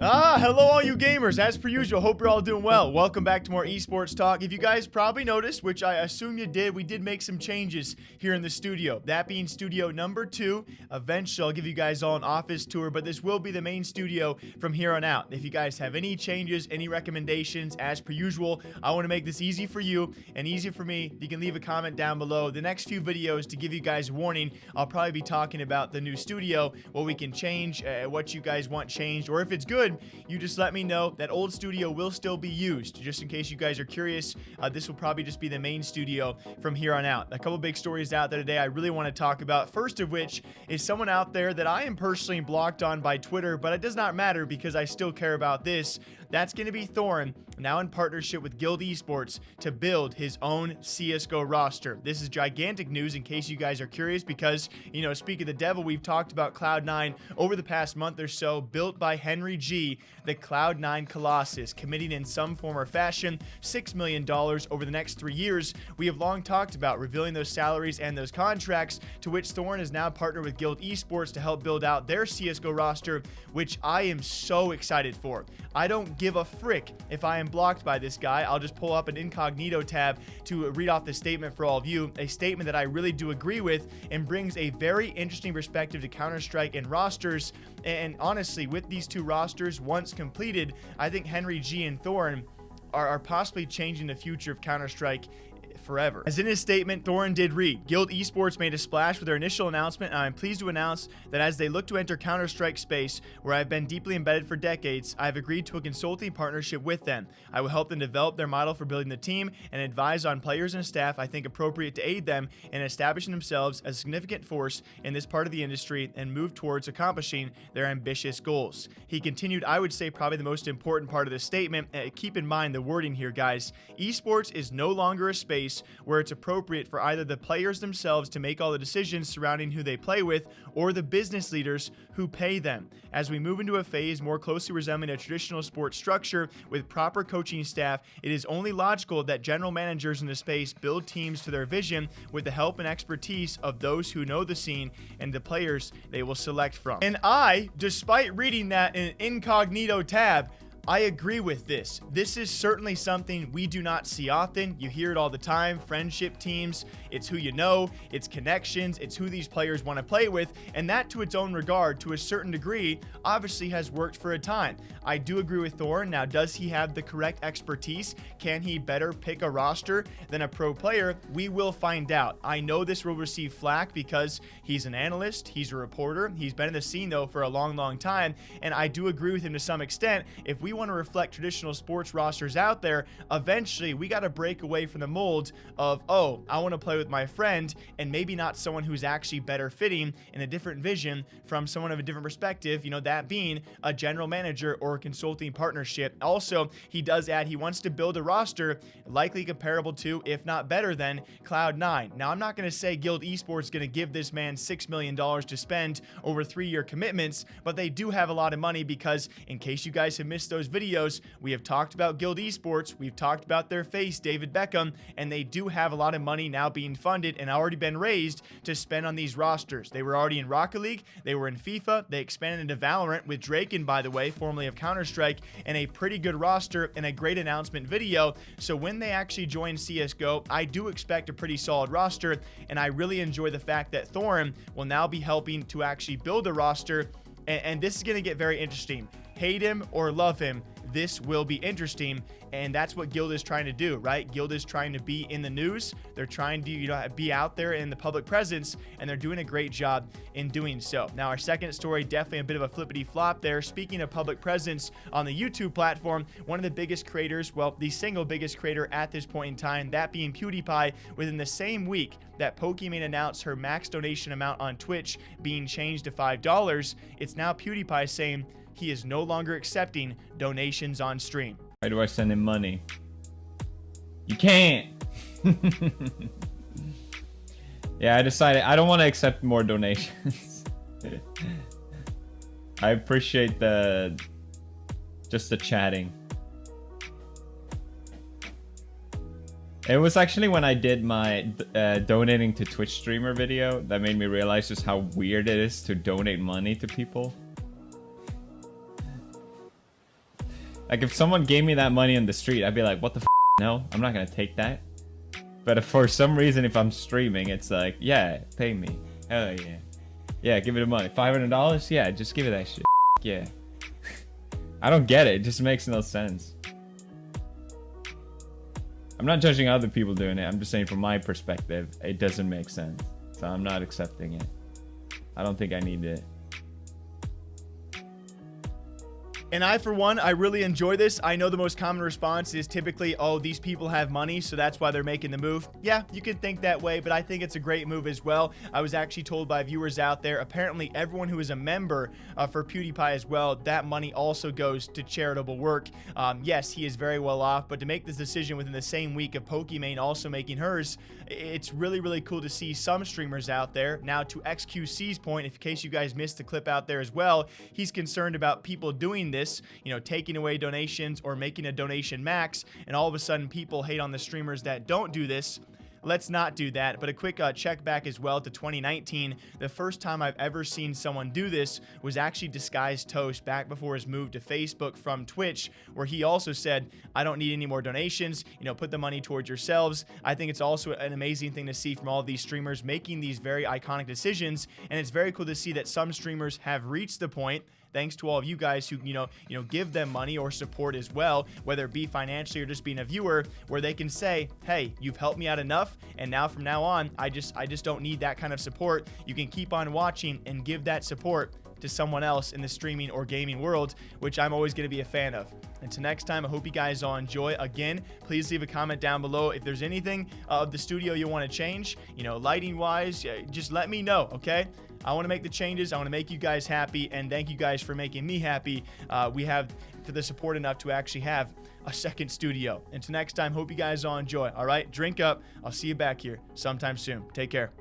Hello all you gamers. As per usual, hope you're all doing well. Welcome back to more esports talk. If you guys probably noticed, which I assume you did, we did make some changes here in the studio. That being studio number 2. Eventually, I'll give you guys all an office tour, but this will be the main studio from here on out. If you guys have any changes, any recommendations, as per usual, I want to make this easy for you and easy for me. You can leave a comment down below. The next few videos, to give you guys a warning, I'll probably be talking about the new studio, what we can change, what you guys want changed, or if it's good, you just let me know. That old studio will still be used. Just in case you guys are curious, this will probably just be the main studio from here on out. A couple big stories out there today I really want to talk about. First of which is someone out there that I am personally blocked on by Twitter, but it does not matter because I still care about this. That's going to be Thorin, now in partnership with Guild Esports to build his own CSGO roster. This is gigantic news in case you guys are curious because, you know, speak of the devil, we've talked about Cloud9 over the past month or so, built by Henry G, the Cloud9 Colossus, committing in some form or fashion $6 million over the next 3 years. We have long talked about revealing those salaries and those contracts, to which Thorin is now partnered with Guild Esports to help build out their CSGO roster, which I am so excited for. I don't give a frick if I am blocked by this guy. I'll just pull up an incognito tab to read off the statement for all of you, a statement that I really do agree with and brings a very interesting perspective to Counter-Strike and rosters. And honestly, with these two rosters once completed, I think Henry G and Thorin are possibly changing the future of Counter-Strike forever. As in his statement, Thorin did read, Guild Esports made a splash with their initial announcement, and I'm pleased to announce that as they look to enter Counter-Strike space, where I've been deeply embedded for decades, I've agreed to a consulting partnership with them. I will help them develop their model for building the team and advise on players and staff I think appropriate to aid them in establishing themselves as a significant force in this part of the industry and move towards accomplishing their ambitious goals. He continued, I would say probably the most important part of this statement, keep in mind the wording here, guys. Esports is no longer a space where it's appropriate for either the players themselves to make all the decisions surrounding who they play with or the business leaders who pay them. As we move into a phase more closely resembling a traditional sports structure with proper coaching staff, it is only logical that general managers in the space build teams to their vision with the help and expertise of those who know the scene and the players they will select from. And I, despite reading that in an incognito tab, I agree with this. This is certainly something we do not see often. You hear it all the time. Friendship teams, it's who you know, it's connections, it's who these players want to play with, and that to its own regard, to a certain degree, obviously has worked for a time. I do agree with Thorin. Now, does he have the correct expertise? Can he better pick a roster than a pro player? We will find out. I know this will receive flack because he's an analyst, he's a reporter, he's been in the scene though for a long time, and I do agree with him to some extent. If we want to reflect traditional sports rosters out there, eventually we got to break away from the mold of, oh, I want to play with my friend, and maybe not someone who's actually better fitting in a different vision from someone of a different perspective, you know, that being a general manager or a consulting partnership. Also, he does add he wants to build a roster likely comparable to, if not better than, Cloud9. Now, I'm not going to say Guild Esports is going to give this man $6 million to spend over 3-year commitments, but they do have a lot of money because, in case you guys have missed those videos, we have talked about Guild Esports, we've talked about their face, David Beckham, and they do have a lot of money now being funded and already been raised to spend on these rosters. They were already in Rocket League, they were in FIFA, they expanded into Valorant with Draken, by the way, formerly of Counter-Strike, and a pretty good roster and a great announcement video. So when they actually join CSGO, I do expect a pretty solid roster, and I really enjoy the fact that Thorin will now be helping to actually build a roster, and this is going to get very interesting. Hate him or love him, this will be interesting, and that's what Guild is trying to do, right? Guild is trying to be in the news. They're trying to, you know, be out there in the public presence, and they're doing a great job in doing so. Now, our second story, definitely a bit of a flippity flop there. Speaking of public presence on the YouTube platform, one of the biggest creators, well, the single biggest creator at this point in time, that being Pewdiepie, within the same week that Pokimane announced her max donation amount on Twitch being changed to $5, it's now Pewdiepie saying he is no longer accepting donations on stream. Why do I send him money? You can't. Yeah, I decided I don't want to accept more donations. I appreciate just the chatting. It was actually when I did my donating to Twitch streamer video that made me realize just how weird it is to donate money to people. Like if someone gave me that money on the street, I'd be like, what the f? No, I'm not gonna take that. But if for some reason, if I'm streaming, it's like, yeah, pay me. Hell yeah. Yeah, give it the money. $500? Yeah, just give it that shit. Yeah. I don't get it. It just makes no sense. I'm not judging other people doing it. I'm just saying from my perspective, it doesn't make sense. So I'm not accepting it. I don't think I need it. And I, for one, I really enjoy this. I know the most common response is typically, oh, these people have money, so that's why they're making the move. Yeah, you can think that way, but I think it's a great move as well. I was actually told by viewers out there, apparently everyone who is a member for Pewdiepie as well, that money also goes to charitable work. Yes, he is very well off, but to make this decision within the same week of Pokimane also making hers, it's really, really cool to see some streamers out there. Now, to XQC's point, in case you guys missed the clip out there as well, he's concerned about people doing this, you know, taking away donations or making a donation max, and all of a sudden people hate on the streamers that don't do this. Let's not do that. But a quick check back as well to 2019. The first time I've ever seen someone do this was actually Disguised Toast back before his move to Facebook from Twitch, where he also said, I don't need any more donations, you know, put the money towards yourselves. I think it's also an amazing thing to see from all of these streamers making these very iconic decisions, and it's very cool to see that some streamers have reached the point, thanks to all of you guys who, you know, give them money or support as well, whether it be financially or just being a viewer, where they can say, hey, you've helped me out enough, and now from now on, I just don't need that kind of support. You can keep on watching and give that support to someone else in the streaming or gaming world, which I'm always going to be a fan of. Until next time, I hope you guys all enjoy. Again, please leave a comment down below if there's anything of the studio you want to change, you know, lighting wise, just let me know, okay? I want to make the changes. I want to make you guys happy, and thank you guys for making me happy. We have for the support enough to actually have a second studio. Until next time, hope you guys all enjoy. All right, drink up. I'll see you back here sometime soon. Take care.